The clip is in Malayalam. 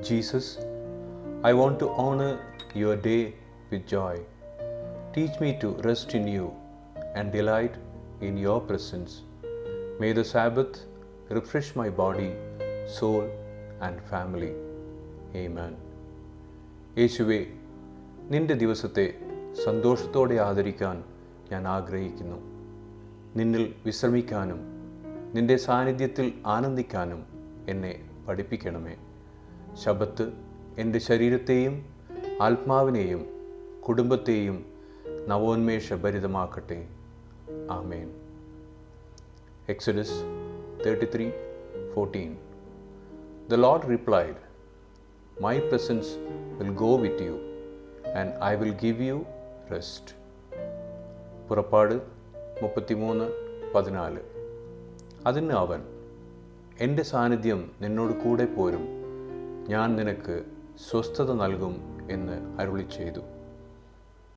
Jesus, I want to honor your day with joy. Teach me to rest in you and delight in your presence. May the Sabbath refresh my body, soul, and family. Amen. യേശുവേ, നിന്റെ ദിവസത്തെ സന്തോഷത്തോടെ ആദരിക്കാൻ ഞാൻ ആഗ്രഹിക്കുന്നു. നിന്നിൽ വിശ്രമിക്കാനും നിന്റെ സാന്നിധ്യത്തിൽ ആനന്ദിക്കാനും എന്നെ പഠിപ്പിക്കണമേ. ശബ്ബത്ത് എൻ്റെ ശരീരത്തെയും ആത്മാവിനെയും കുടുംബത്തെയും നവോന്മേഷഭരിതമാക്കട്ടെ. ആമേൻ. Exodus 33:14. The Lord replied, My presence will go with you, and I will give you rest. പുറപ്പാട് 33:14. അതിന് അവൻ, എൻ്റെ സാന്നിധ്യം നിന്നോട് കൂടെ പോരും, ഞാൻ നിനക്ക് സ്വസ്ഥത നൽകും എന്ന് അരുളിച്ചെയ്തു.